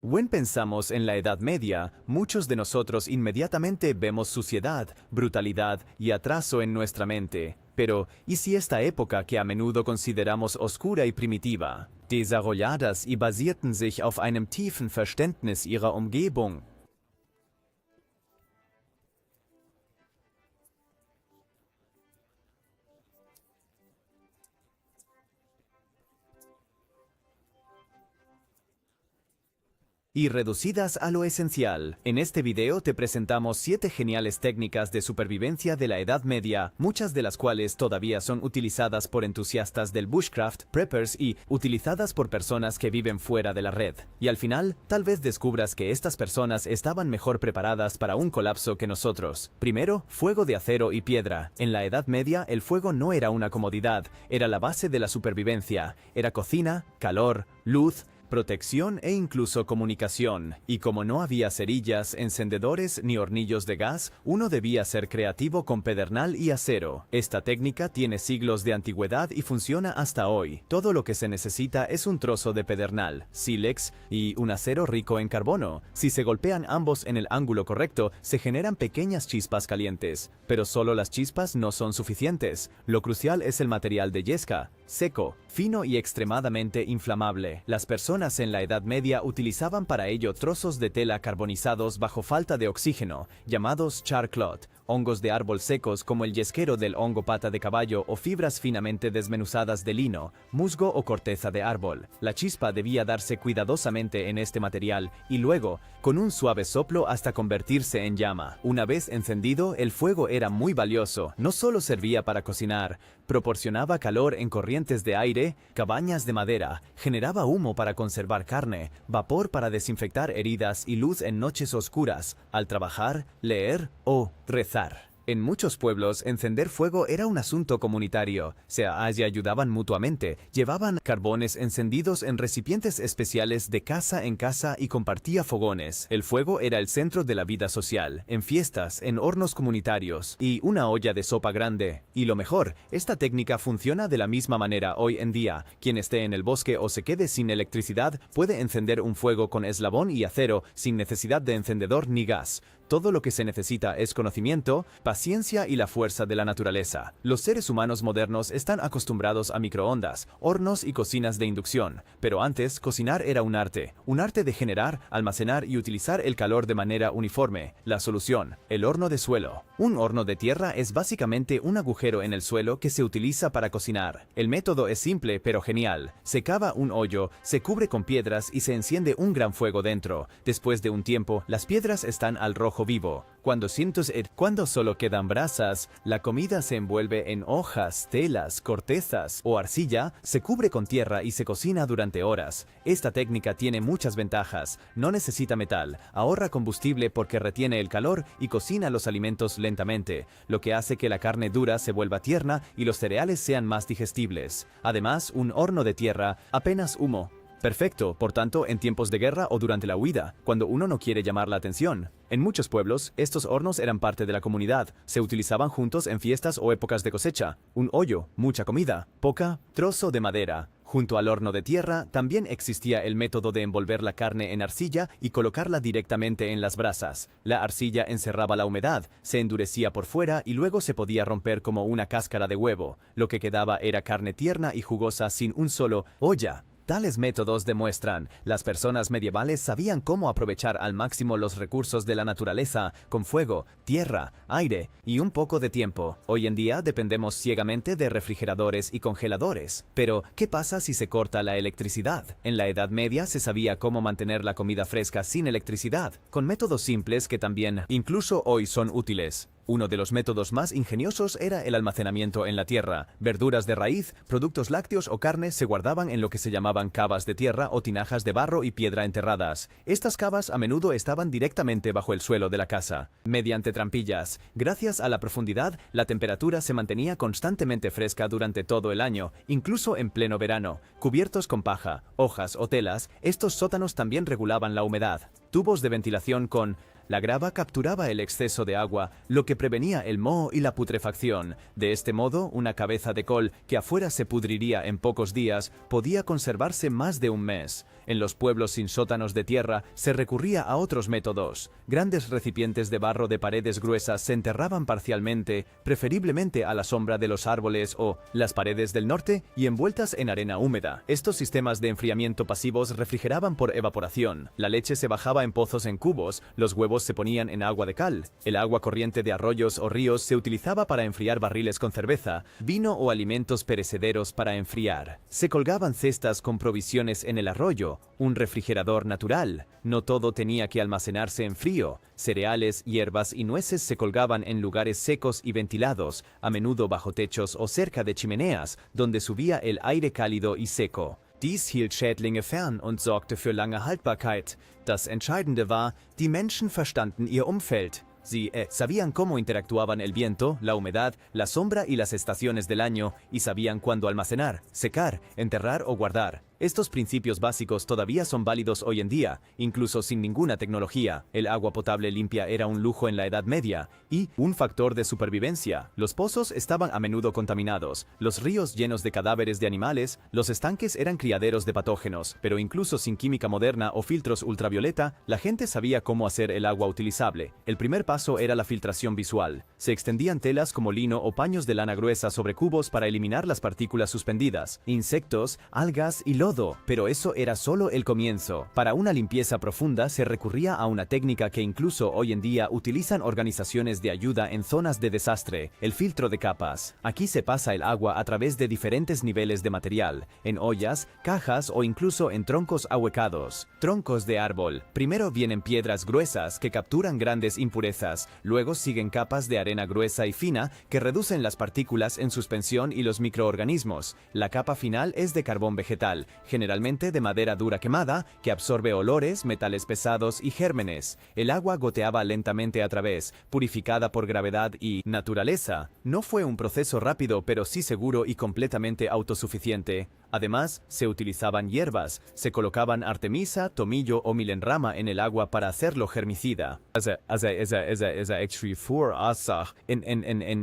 Cuando pensamos en la Edad Media, muchos de nosotros inmediatamente vemos suciedad, brutalidad y atraso en nuestra mente. Pero, ¿y si esta época que a menudo consideramos oscura y primitiva, desarrolladas y basierten sich auf einem tiefen Verständnis ihrer Umgebung? Y reducidas a lo esencial. En este video te presentamos 7 geniales técnicas de supervivencia de la Edad Media, muchas de las cuales todavía son utilizadas por entusiastas del bushcraft, preppers y utilizadas por personas que viven fuera de la red. Y al final, tal vez descubras que estas personas estaban mejor preparadas para un colapso que nosotros. Primero, fuego de acero y piedra. En la Edad Media, el fuego no era una comodidad, era la base de la supervivencia. Era cocina, calor, luz, protección e incluso comunicación, y como no había cerillas, encendedores ni hornillos de gas, uno debía ser creativo con pedernal y acero. Esta técnica tiene siglos de antigüedad y funciona hasta hoy. Todo lo que se necesita es un trozo de pedernal, sílex y un acero rico en carbono. Si se golpean ambos en el ángulo correcto, se generan pequeñas chispas calientes. Pero solo las chispas no son suficientes. Lo crucial es el material de yesca, seco, fino y extremadamente inflamable. Las personas en la Edad Media utilizaban para ello trozos de tela carbonizados bajo falta de oxígeno, llamados charclot, hongos de árbol secos como el yesquero del hongo pata de caballo o fibras finamente desmenuzadas de lino, musgo o corteza de árbol. La chispa debía darse cuidadosamente en este material y luego, con un suave soplo hasta convertirse en llama. Una vez encendido, el fuego era muy valioso. No solo servía para cocinar, proporcionaba calor en corrientes de aire, cabañas de madera, generaba humo para conservar carne, vapor para desinfectar heridas y luz en noches oscuras, al trabajar, leer o rezar. En muchos pueblos, encender fuego era un asunto comunitario. Se ayudaban mutuamente, llevaban carbones encendidos en recipientes especiales de casa en casa y compartía fogones. El fuego era el centro de la vida social, en fiestas, en hornos comunitarios y una olla de sopa grande. Y lo mejor, esta técnica funciona de la misma manera hoy en día. Quien esté en el bosque o se quede sin electricidad puede encender un fuego con eslabón y acero sin necesidad de encendedor ni gas. Todo lo que se necesita es conocimiento, paciencia y la fuerza de la naturaleza. Los seres humanos modernos están acostumbrados a microondas, hornos y cocinas de inducción, pero antes cocinar era un arte de generar, almacenar y utilizar el calor de manera uniforme. La solución: el horno de suelo. Un horno de tierra es básicamente un agujero en el suelo que se utiliza para cocinar. El método es simple pero genial. Se cava un hoyo, se cubre con piedras y se enciende un gran fuego dentro. Después de un tiempo, las piedras están al rojo vivo. Cuando solo quedan brasas, la comida se envuelve en hojas, telas, cortezas o arcilla, se cubre con tierra y se cocina durante horas. Esta técnica tiene muchas ventajas. No necesita metal, ahorra combustible porque retiene el calor y cocina los alimentos lentamente, lo que hace que la carne dura se vuelva tierna y los cereales sean más digestibles. Además, un horno de tierra, apenas humo. Perfecto, por tanto, en tiempos de guerra o durante la huida, cuando uno no quiere llamar la atención. En muchos pueblos, estos hornos eran parte de la comunidad, se utilizaban juntos en fiestas o épocas de cosecha. Un hoyo, mucha comida, poca, trozo de madera. Junto al horno de tierra, también existía el método de envolver la carne en arcilla y colocarla directamente en las brasas. La arcilla encerraba la humedad, se endurecía por fuera y luego se podía romper como una cáscara de huevo. Lo que quedaba era carne tierna y jugosa sin un solo olla. Tales métodos demuestran, las personas medievales sabían cómo aprovechar al máximo los recursos de la naturaleza, con fuego, tierra, aire y un poco de tiempo. Hoy en día dependemos ciegamente de refrigeradores y congeladores. Pero, ¿qué pasa si se corta la electricidad? En la Edad Media se sabía cómo mantener la comida fresca sin electricidad, con métodos simples que también, incluso hoy, son útiles. Uno de los métodos más ingeniosos era el almacenamiento en la tierra. Verduras de raíz, productos lácteos o carne se guardaban en lo que se llamaban cavas de tierra o tinajas de barro y piedra enterradas. Estas cavas a menudo estaban directamente bajo el suelo de la casa. Mediante trampillas, gracias a la profundidad, la temperatura se mantenía constantemente fresca durante todo el año, incluso en pleno verano. Cubiertos con paja, hojas o telas, estos sótanos también regulaban la humedad. Tubos de ventilación con La grava capturaba el exceso de agua, lo que prevenía el moho y la putrefacción. De este modo, una cabeza de col que afuera se pudriría en pocos días podía conservarse más de un mes. En los pueblos sin sótanos de tierra se recurría a otros métodos. Grandes recipientes de barro de paredes gruesas se enterraban parcialmente, preferiblemente a la sombra de los árboles o las paredes del norte y envueltas en arena húmeda. Estos sistemas de enfriamiento pasivos refrigeraban por evaporación. La leche se bajaba en pozos en cubos, los huevos se ponían en agua de cal. El agua corriente de arroyos o ríos se utilizaba para enfriar barriles con cerveza, vino o alimentos perecederos para enfriar. Se colgaban cestas con provisiones en el arroyo, un refrigerador natural. No todo tenía que almacenarse en frío. Cereales, hierbas y nueces se colgaban en lugares secos y ventilados, a menudo bajo techos o cerca de chimeneas, donde subía el aire cálido y seco. Dies hielt Schädlinge fern und sorgte für lange Haltbarkeit. Das Entscheidende war, die Menschen verstanden ihr Umfeld. Sí, sabían cómo interactuaban el viento, la humedad, la sombra y las estaciones del año, y sabían cuándo almacenar, secar, enterrar o guardar. Estos principios básicos todavía son válidos hoy en día, incluso sin ninguna tecnología. El agua potable limpia era un lujo en la Edad Media y un factor de supervivencia. Los pozos estaban a menudo contaminados, los ríos llenos de cadáveres de animales, los estanques eran criaderos de patógenos, pero incluso sin química moderna o filtros ultravioleta, la gente sabía cómo hacer el agua utilizable. El primer paso era la filtración visual. Se extendían telas como lino o paños de lana gruesa sobre cubos para eliminar las partículas suspendidas, insectos, algas y lodo. Pero eso era solo el comienzo. Para una limpieza profunda se recurría a una técnica que incluso hoy en día utilizan organizaciones de ayuda en zonas de desastre, el filtro de capas. Aquí se pasa el agua a través de diferentes niveles de material, en ollas, cajas o incluso en troncos ahuecados. Troncos de árbol. Primero vienen piedras gruesas que capturan grandes impurezas, luego siguen capas de arena gruesa y fina que reducen las partículas en suspensión y los microorganismos. La capa final es de carbón vegetal, generalmente de madera dura quemada, que absorbe olores, metales pesados y gérmenes. El agua goteaba lentamente a través, purificada por gravedad y naturaleza. No fue un proceso rápido, pero sí seguro y completamente autosuficiente. Además, se utilizaban hierbas, se colocaban artemisa, tomillo o milenrama en el agua para hacerlo germicida.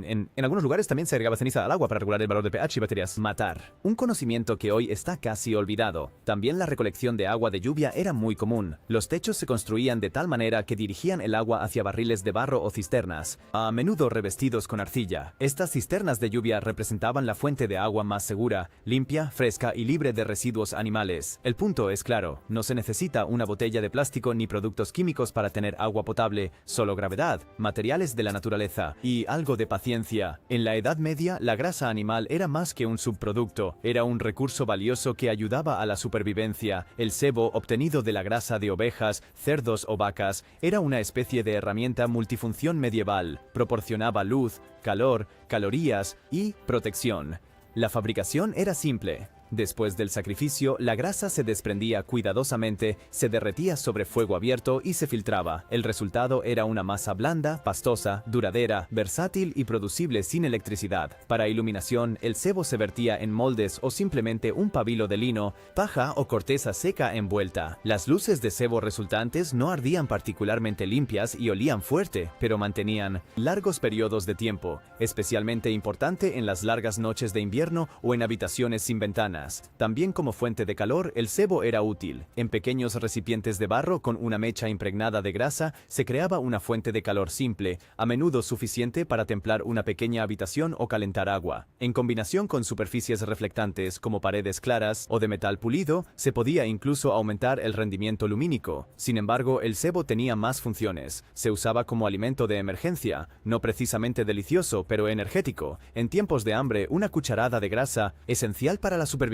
En algunos lugares también se agregaba ceniza al agua para regular el valor de pH y bacterias. Matar. Un conocimiento que hoy está casi olvidado. También la recolección de agua de lluvia era muy común. Los techos se construían de tal manera que dirigían el agua hacia barriles de barro o cisternas, a menudo revestidos con arcilla. Estas cisternas de lluvia representaban la fuente de agua más segura, limpia, fresca y libre de residuos animales. El punto es claro, no se necesita una botella de plástico ni productos químicos para tener agua potable, solo gravedad, materiales de la naturaleza y algo de paciencia. En la Edad Media, la grasa animal era más que un subproducto, era un recurso valioso que ayudaba a la supervivencia. El sebo obtenido de la grasa de ovejas, cerdos o vacas era una especie de herramienta multifunción medieval, proporcionaba luz, calor, calorías y protección. La fabricación era simple. Después del sacrificio, la grasa se desprendía cuidadosamente, se derretía sobre fuego abierto y se filtraba. El resultado era una masa blanda, pastosa, duradera, versátil y producible sin electricidad. Para iluminación, el sebo se vertía en moldes o simplemente un pabilo de lino, paja o corteza seca envuelta. Las luces de sebo resultantes no ardían particularmente limpias y olían fuerte, pero mantenían largos periodos de tiempo, especialmente importante en las largas noches de invierno o en habitaciones sin ventanas. También como fuente de calor, el sebo era útil. En pequeños recipientes de barro con una mecha impregnada de grasa, se creaba una fuente de calor simple, a menudo suficiente para templar una pequeña habitación o calentar agua. En combinación con superficies reflectantes como paredes claras o de metal pulido, se podía incluso aumentar el rendimiento lumínico. Sin embargo, el sebo tenía más funciones. Se usaba como alimento de emergencia, no precisamente delicioso, pero energético. En tiempos de hambre, una cucharada de grasa, esencial para la supervivencia.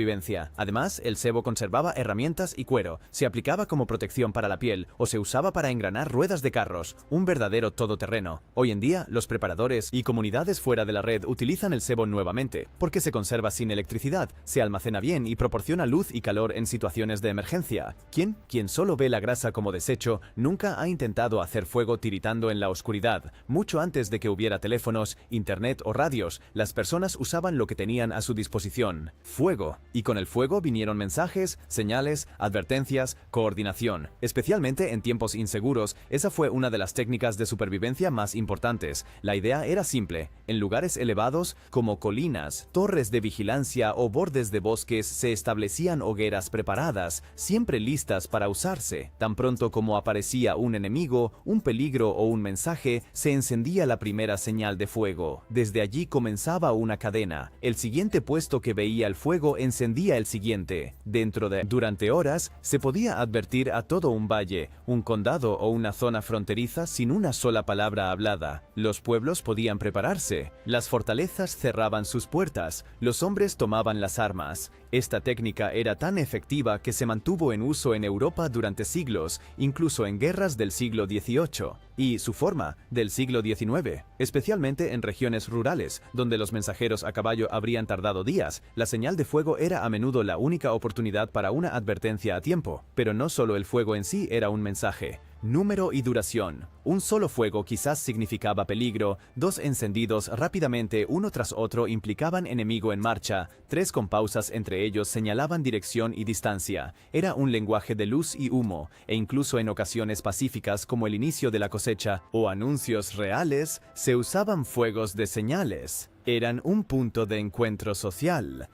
Además, el sebo conservaba herramientas y cuero, se aplicaba como protección para la piel o se usaba para engranar ruedas de carros, un verdadero todoterreno. Hoy en día, los preparadores y comunidades fuera de la red utilizan el sebo nuevamente, porque se conserva sin electricidad, se almacena bien y proporciona luz y calor en situaciones de emergencia. Quien solo ve la grasa como desecho, nunca ha intentado hacer fuego tiritando en la oscuridad. Mucho antes de que hubiera teléfonos, internet o radios, las personas usaban lo que tenían a su disposición: fuego. Y con el fuego vinieron mensajes, señales, advertencias, coordinación. Especialmente en tiempos inseguros, esa fue una de las técnicas de supervivencia más importantes. La idea era simple. En lugares elevados, como colinas, torres de vigilancia o bordes de bosques, se establecían hogueras preparadas, siempre listas para usarse. Tan pronto como aparecía un enemigo, un peligro o un mensaje, se encendía la primera señal de fuego. Desde allí comenzaba una cadena. El siguiente puesto que veía el fuego encendía el siguiente. Durante horas, se podía advertir a todo un valle, un condado o una zona fronteriza sin una sola palabra hablada. Los pueblos podían prepararse. Las fortalezas cerraban sus puertas. Los hombres tomaban las armas. Esta técnica era tan efectiva que se mantuvo en uso en Europa durante siglos, incluso en guerras del siglo XVIII, y su forma del siglo XIX, especialmente en regiones rurales, donde los mensajeros a caballo habrían tardado días. La señal de fuego era a menudo la única oportunidad para una advertencia a tiempo, pero no solo el fuego en sí era un mensaje. Número y duración. Un solo fuego quizás significaba peligro, 2 encendidos rápidamente uno tras otro implicaban enemigo en marcha, 3 con pausas entre ellos señalaban dirección y distancia. Era un lenguaje de luz y humo, e incluso en ocasiones pacíficas como el inicio de la cosecha o anuncios reales, se usaban fuegos de señales. Eran un punto de encuentro social.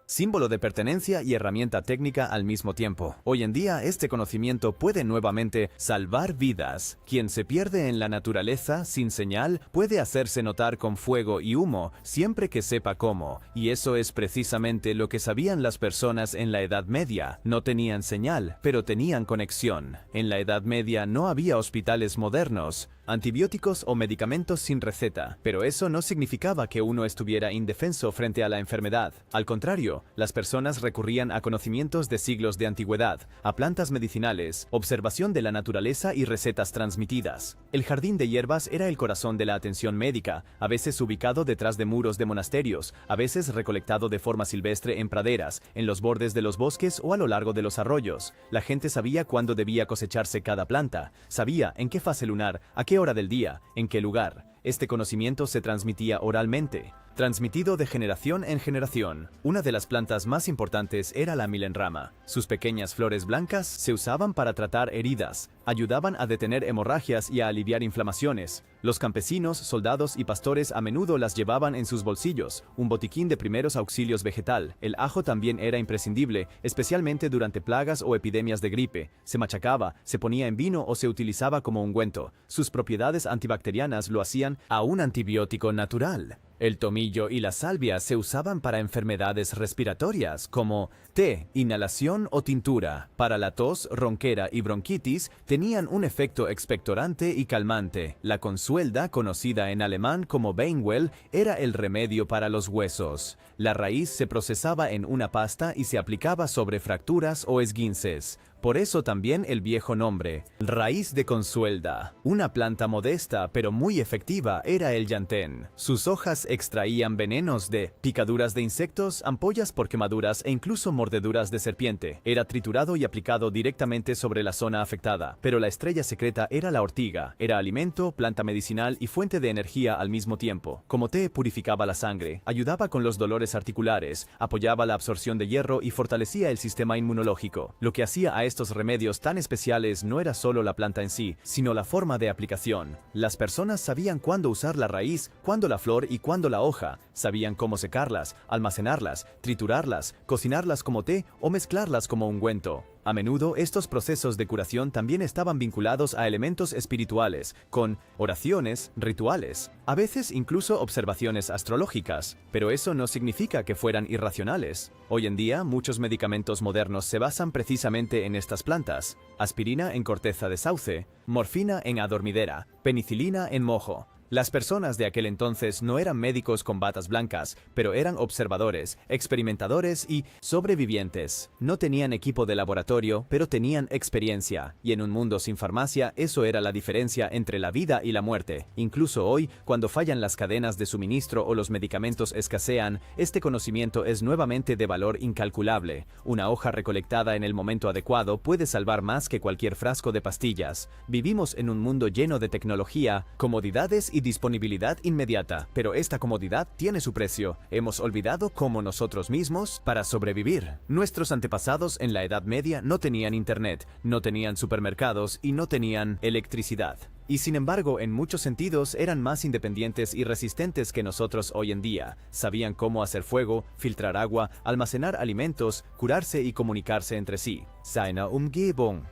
Símbolo de pertenencia y herramienta técnica al mismo tiempo. Hoy en día, este conocimiento puede nuevamente salvar vidas. Quien se pierde en la naturaleza sin señal puede hacerse notar con fuego y humo siempre que sepa cómo. Y eso es precisamente lo que sabían las personas en la Edad Media. No tenían señal, pero tenían conexión. En la Edad Media no había hospitales modernos, antibióticos o medicamentos sin receta, pero eso no significaba que uno estuviera indefenso frente a la enfermedad. Al contrario, las personas recurrían a conocimientos de siglos de antigüedad, a plantas medicinales, observación de la naturaleza y recetas transmitidas. El jardín de hierbas era el corazón de la atención médica, a veces ubicado detrás de muros de monasterios, a veces recolectado de forma silvestre en praderas, en los bordes de los bosques o a lo largo de los arroyos. La gente sabía cuándo debía cosecharse cada planta, sabía en qué fase lunar, a qué hora del día, en qué lugar. Este conocimiento se transmitía oralmente, transmitido de generación en generación. Una de las plantas más importantes era la milenrama. Sus pequeñas flores blancas se usaban para tratar heridas, ayudaban a detener hemorragias y a aliviar inflamaciones. Los campesinos, soldados y pastores a menudo las llevaban en sus bolsillos, un botiquín de primeros auxilios vegetal. El ajo también era imprescindible, especialmente durante plagas o epidemias de gripe. Se machacaba, se ponía en vino o se utilizaba como ungüento. Sus propiedades antibacterianas lo hacían a un antibiótico natural. El tomillo y la salvia se usaban para enfermedades respiratorias como té, inhalación o tintura. Para la tos, ronquera y bronquitis tenían un efecto expectorante y calmante. La consuelda, conocida en alemán como Beinwell, era el remedio para los huesos. La raíz se procesaba en una pasta y se aplicaba sobre fracturas o esguinces. Por eso también el viejo nombre, raíz de consuelda. Una planta modesta pero muy efectiva era el llantén. Sus hojas extraían venenos de picaduras de insectos, ampollas por quemaduras e incluso mordeduras de serpiente. Era triturado y aplicado directamente sobre la zona afectada. Pero la estrella secreta era la ortiga. Era alimento, planta medicinal y fuente de energía al mismo tiempo. Como té purificaba la sangre, ayudaba con los dolores articulares, apoyaba la absorción de hierro y fortalecía el sistema inmunológico. Lo que hacía a estos remedios tan especiales no era solo la planta en sí, sino la forma de aplicación. Las personas sabían cuándo usar la raíz, cuándo la flor y cuándo la hoja. Sabían cómo secarlas, almacenarlas, triturarlas, cocinarlas como té o mezclarlas como ungüento. A menudo estos procesos de curación también estaban vinculados a elementos espirituales, con oraciones, rituales, a veces incluso observaciones astrológicas, pero eso no significa que fueran irracionales. Hoy en día, muchos medicamentos modernos se basan precisamente en estas plantas: aspirina en corteza de sauce, morfina en adormidera, penicilina en mojo. Las personas de aquel entonces no eran médicos con batas blancas, pero eran observadores, experimentadores y sobrevivientes. No tenían equipo de laboratorio, pero tenían experiencia, y en un mundo sin farmacia, eso era la diferencia entre la vida y la muerte. Incluso hoy, cuando fallan las cadenas de suministro o los medicamentos escasean, este conocimiento es nuevamente de valor incalculable. Una hoja recolectada en el momento adecuado puede salvar más que cualquier frasco de pastillas. Vivimos en un mundo lleno de tecnología, comodidades y disponibilidad inmediata, pero esta comodidad tiene su precio. Hemos olvidado cómo nosotros mismos para sobrevivir. Nuestros antepasados en la Edad Media no tenían internet, no tenían supermercados y no tenían electricidad. Y sin embargo, en muchos sentidos eran más independientes y resistentes que nosotros hoy en día. Sabían cómo hacer fuego, filtrar agua, almacenar alimentos, curarse y comunicarse entre sí. Seine Umgebung.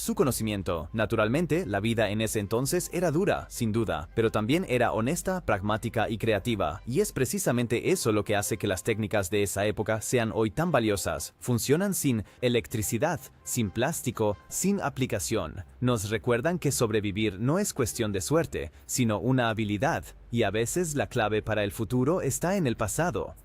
Su conocimiento. Naturalmente, la vida en ese entonces era dura, sin duda, pero también era honesta, pragmática y creativa, y es precisamente eso lo que hace que las técnicas de esa época sean hoy tan valiosas. Funcionan sin electricidad, sin plástico, sin aplicación. Nos recuerdan que sobrevivir no es cuestión de suerte, sino una habilidad, y a veces la clave para el futuro está en el pasado.